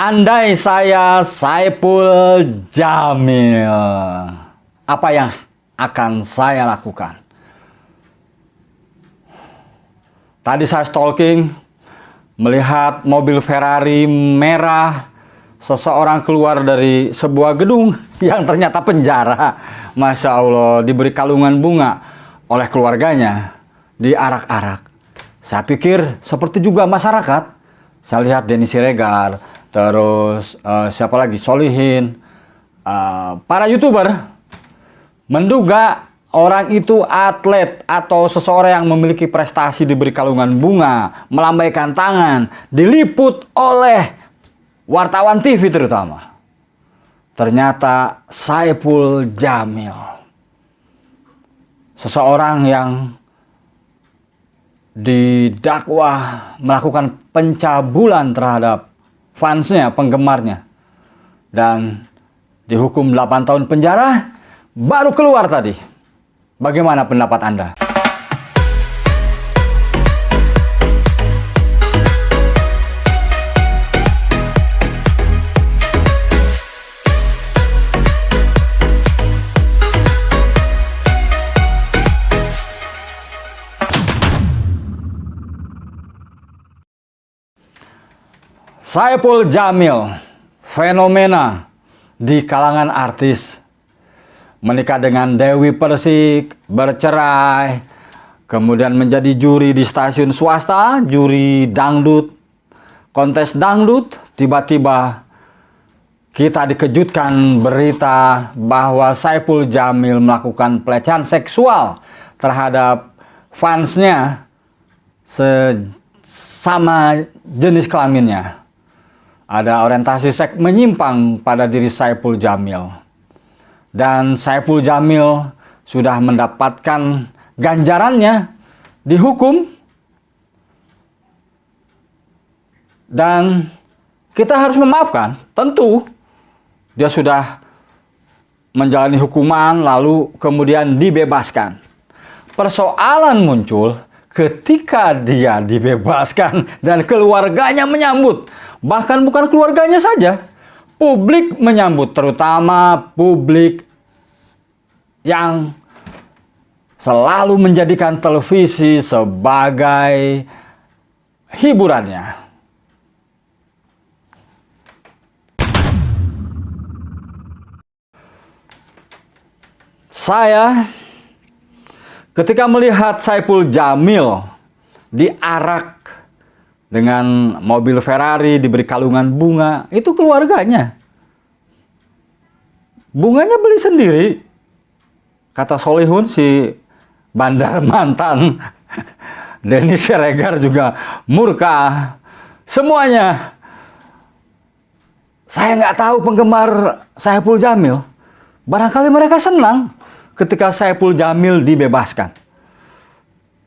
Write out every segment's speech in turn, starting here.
Andai saya Saipul Jamil, apa yang akan saya lakukan? Tadi saya stalking, melihat mobil Ferrari merah, seseorang keluar dari sebuah gedung yang ternyata penjara. Masya Allah, diberi kalungan bunga oleh keluarganya, diarak-arak. Saya pikir seperti juga masyarakat. Saya lihat Denny Siregar, terus siapa lagi, Solihin, para YouTuber menduga orang itu atlet atau seseorang yang memiliki prestasi diberi kalungan bunga, melambaikan tangan, diliput oleh wartawan TV terutama. Ternyata Saipul Jamil, seseorang yang didakwa melakukan pencabulan terhadap fansnya, penggemarnya, dan dihukum 8 tahun penjara, baru keluar tadi. Bagaimana pendapat Anda? Saipul Jamil, fenomena di kalangan artis. Menikah dengan Dewi Persik, bercerai, kemudian menjadi juri di stasiun swasta, juri dangdut, kontes dangdut. Tiba-tiba kita dikejutkan berita bahwa Saipul Jamil melakukan pelecehan seksual terhadap fansnya sesama jenis kelaminnya. Ada orientasi seks menyimpang pada diri Saipul Jamil. Dan Saipul Jamil sudah mendapatkan ganjarannya, dihukum. Dan kita harus memaafkan. Tentu dia sudah menjalani hukuman lalu kemudian dibebaskan. Persoalan muncul ketika dia dibebaskan dan keluarganya menyambut. Bahkan bukan keluarganya saja, publik menyambut, terutama publik yang selalu menjadikan televisi sebagai hiburannya. Saya ketika melihat Saipul Jamil diarak dengan mobil Ferrari, diberi kalungan bunga, itu keluarganya. Bunganya beli sendiri. Kata Solihun, si bandar mantan. Denny Siregar juga murka. Semuanya. Saya nggak tahu penggemar Saipul Jamil. Barangkali mereka senang ketika Saipul Jamil dibebaskan.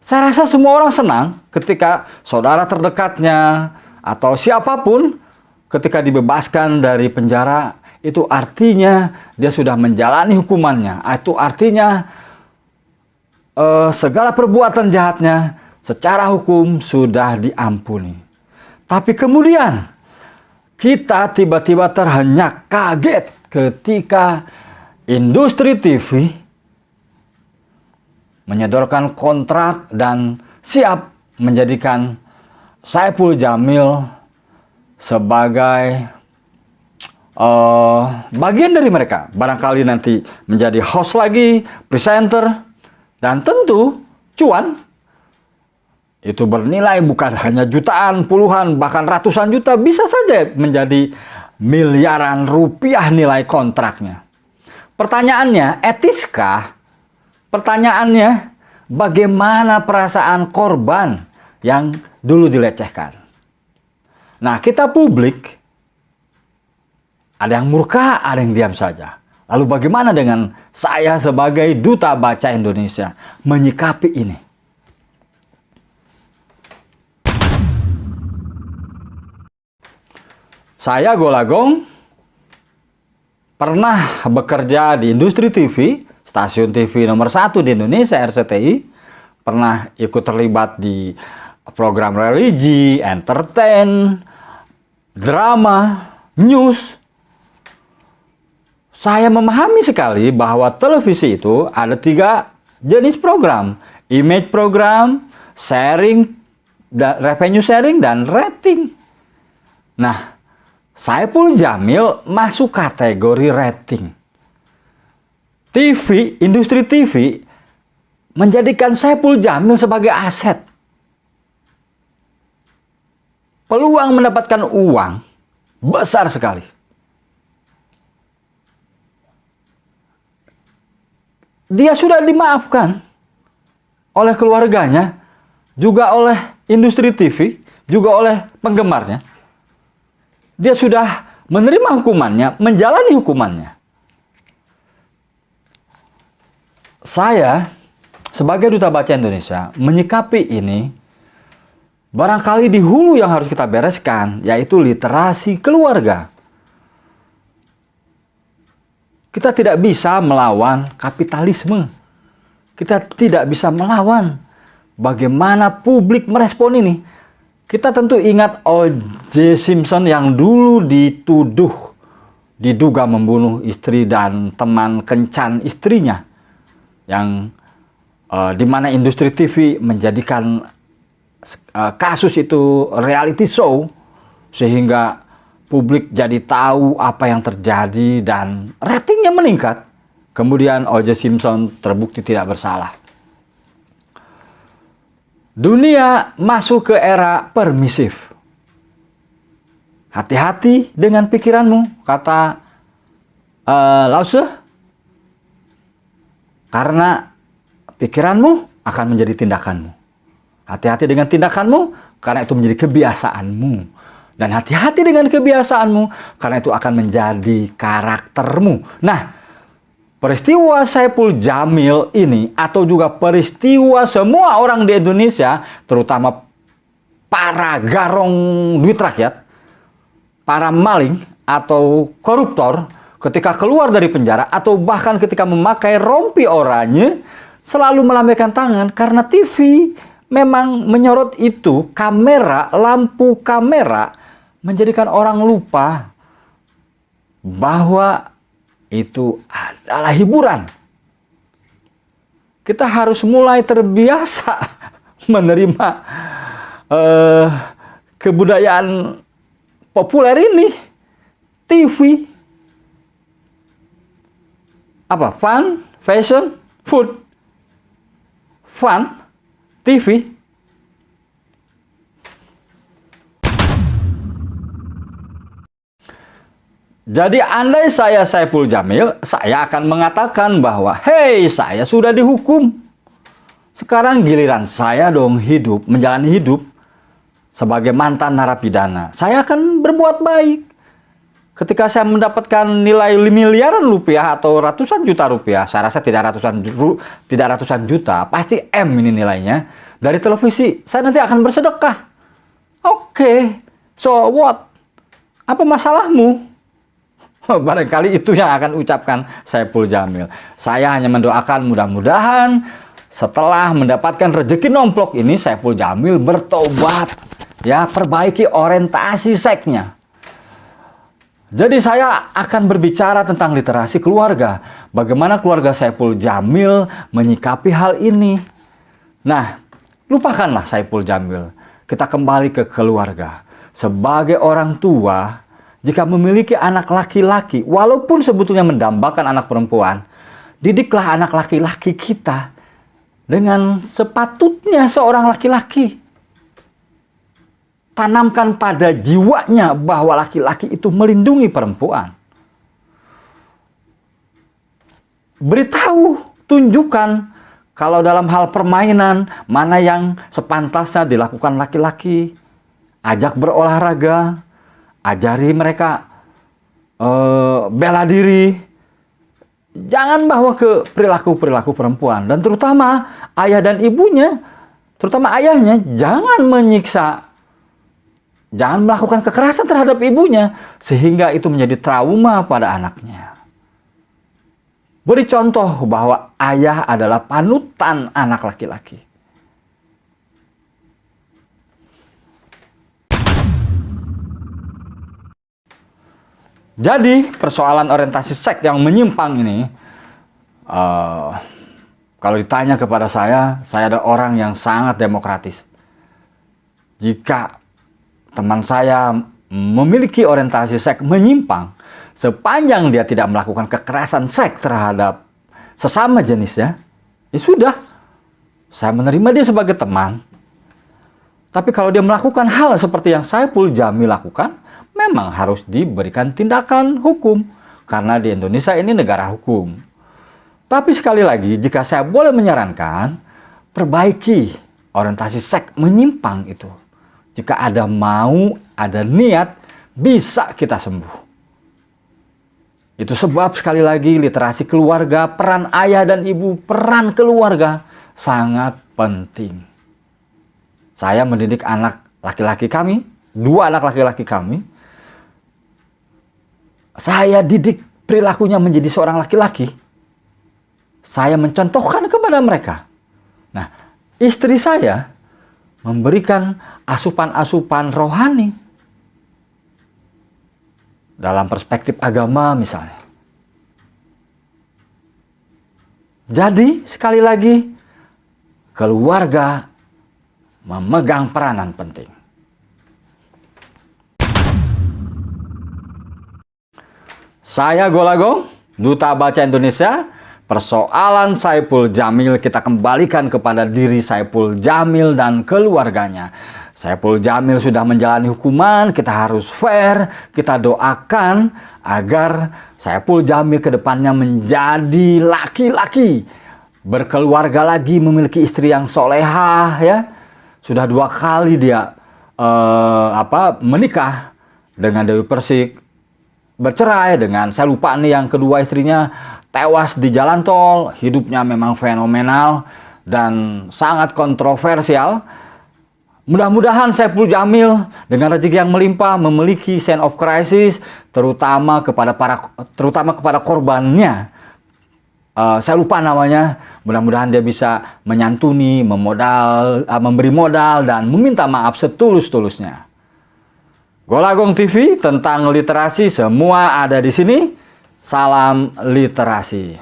Saya rasa semua orang senang ketika saudara terdekatnya atau siapapun ketika dibebaskan dari penjara. Itu artinya dia sudah menjalani hukumannya. Itu artinya segala perbuatan jahatnya secara hukum sudah diampuni. Tapi kemudian kita tiba-tiba terhenyak kaget ketika industri TV menyodorkan kontrak dan siap menjadikan Saipul Jamil sebagai bagian dari mereka. Barangkali nanti menjadi host lagi, presenter, dan tentu cuan. Itu bernilai bukan hanya jutaan, puluhan, bahkan ratusan juta, bisa saja menjadi miliaran rupiah nilai kontraknya. Pertanyaannya, etiskah? Pertanyaannya, bagaimana perasaan korban yang dulu dilecehkan? Nah, kita publik, ada yang murka, ada yang diam saja. Lalu bagaimana dengan saya sebagai duta baca Indonesia menyikapi ini? Saya Golagong pernah bekerja di industri TV, stasiun TV nomor 1 di Indonesia, RCTI. Pernah ikut terlibat di program religi, entertain, drama, news. Saya memahami sekali bahwa televisi itu ada 3 jenis program. Image program, sharing, revenue sharing, dan rating. Nah, Saipul Jamil masuk kategori rating. TV, industri TV, menjadikan Saipul Jamil sebagai aset. Peluang mendapatkan uang besar sekali. Dia sudah dimaafkan oleh keluarganya, juga oleh industri TV, juga oleh penggemarnya. Dia sudah menerima hukumannya, menjalani hukumannya. Saya sebagai Duta Baca Indonesia menyikapi ini, barangkali di hulu yang harus kita bereskan, yaitu literasi keluarga. Kita tidak bisa melawan kapitalisme. Kita tidak bisa melawan bagaimana publik merespon ini. Kita tentu ingat O.J. Simpson yang dulu diduga membunuh istri dan teman kencan istrinya, yang di mana industri TV menjadikan kasus itu reality show, sehingga publik jadi tahu apa yang terjadi dan ratingnya meningkat. Kemudian O.J. Simpson terbukti tidak bersalah. Dunia masuk ke era permisif. Hati-hati dengan pikiranmu, kata Lao Tzu. Karena pikiranmu akan menjadi tindakanmu. Hati-hati dengan tindakanmu, karena itu menjadi kebiasaanmu. Dan hati-hati dengan kebiasaanmu, karena itu akan menjadi karaktermu. Nah, peristiwa Saipul Jamil ini, atau juga peristiwa semua orang di Indonesia, terutama para garong duit rakyat, para maling atau koruptor, ketika keluar dari penjara, atau bahkan ketika memakai rompi oranye, selalu melambaikan tangan karena TV memang menyorot itu. Kamera, lampu kamera menjadikan orang lupa bahwa itu adalah hiburan. Kita harus mulai terbiasa menerima kebudayaan populer ini. TV. Apa? Fun, fashion, food. Fun, TV. Jadi andai saya Saipul Jamil, saya akan mengatakan bahwa, hey, saya sudah dihukum. Sekarang giliran saya dong hidup, menjalani hidup sebagai mantan narapidana. Saya akan berbuat baik. Ketika saya mendapatkan nilai miliaran rupiah atau ratusan juta rupiah, saya rasa tidak ratusan juta, pasti M ini nilainya, dari televisi, saya nanti akan bersedekah. Oke, so what? Apa masalahmu? Barangkali itu yang akan ucapkan Saipul Jamil. Saya hanya mendoakan mudah-mudahan setelah mendapatkan rezeki nomplok ini, Saipul Jamil bertobat, ya, perbaiki orientasi seksnya. Jadi saya akan berbicara tentang literasi keluarga. Bagaimana keluarga Saipul Jamil menyikapi hal ini. Nah, lupakanlah Saipul Jamil. Kita kembali ke keluarga. Sebagai orang tua, jika memiliki anak laki-laki, walaupun sebetulnya mendambakan anak perempuan, didiklah anak laki-laki kita dengan sepatutnya seorang laki-laki. Tanamkan pada jiwanya bahwa laki-laki itu melindungi perempuan. Beritahu, tunjukkan kalau dalam hal permainan mana yang sepantasnya dilakukan laki-laki. Ajak berolahraga, ajari mereka bela diri. Jangan bawa ke perilaku-perilaku perempuan. Dan terutama ayah dan ibunya, terutama ayahnya, jangan menyiksa, jangan melakukan kekerasan terhadap ibunya, sehingga itu menjadi trauma pada anaknya. Beri contoh bahwa ayah adalah panutan anak laki-laki. Jadi persoalan orientasi seks yang menyimpang ini, kalau ditanya kepada saya adalah orang yang sangat demokratis. Jika teman saya memiliki orientasi seks menyimpang, sepanjang dia tidak melakukan kekerasan seks terhadap sesama jenisnya, ya sudah, saya menerima dia sebagai teman. Tapi kalau dia melakukan hal seperti yang Saipul Jamil lakukan, memang harus diberikan tindakan hukum. Karena di Indonesia ini negara hukum. Tapi sekali lagi, jika saya boleh menyarankan, perbaiki orientasi seks menyimpang itu. Jika ada mau, ada niat, bisa kita sembuh. Itu sebab sekali lagi literasi keluarga, peran ayah dan ibu, peran keluarga sangat penting. Saya mendidik anak laki-laki kami, 2 anak laki-laki kami. Saya didik perilakunya menjadi seorang laki-laki. Saya mencontohkan kepada mereka. Nah, istri saya memberikan asupan-asupan rohani. Dalam perspektif agama misalnya. Jadi, sekali lagi, keluarga memegang peranan penting. Saya Golagong, Duta Baca Indonesia. Persoalan Saipul Jamil kita kembalikan kepada diri Saipul Jamil dan keluarganya. Saipul Jamil sudah menjalani hukuman, kita harus fair, kita doakan agar Saipul Jamil ke depannya menjadi laki-laki, berkeluarga lagi, memiliki istri yang solehah, ya. Sudah 2 kali dia menikah dengan Dewi Persik, bercerai dengan, saya lupa nih, yang kedua istrinya tewas di jalan tol. Hidupnya memang fenomenal dan sangat kontroversial. Mudah-mudahan Saipul Jamil dengan rezeki yang melimpah memiliki sense of crisis, terutama kepada korbannya. Saya lupa namanya. Mudah-mudahan dia bisa menyantuni, memberi modal dan meminta maaf setulus-tulusnya. Golagong TV tentang literasi semua ada di sini. Salam literasi.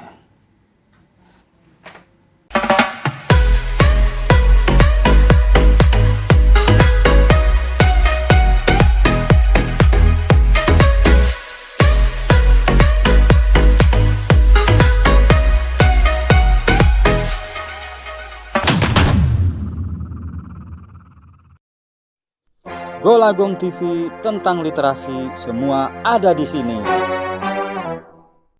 Golagong TV tentang literasi semua ada di sini.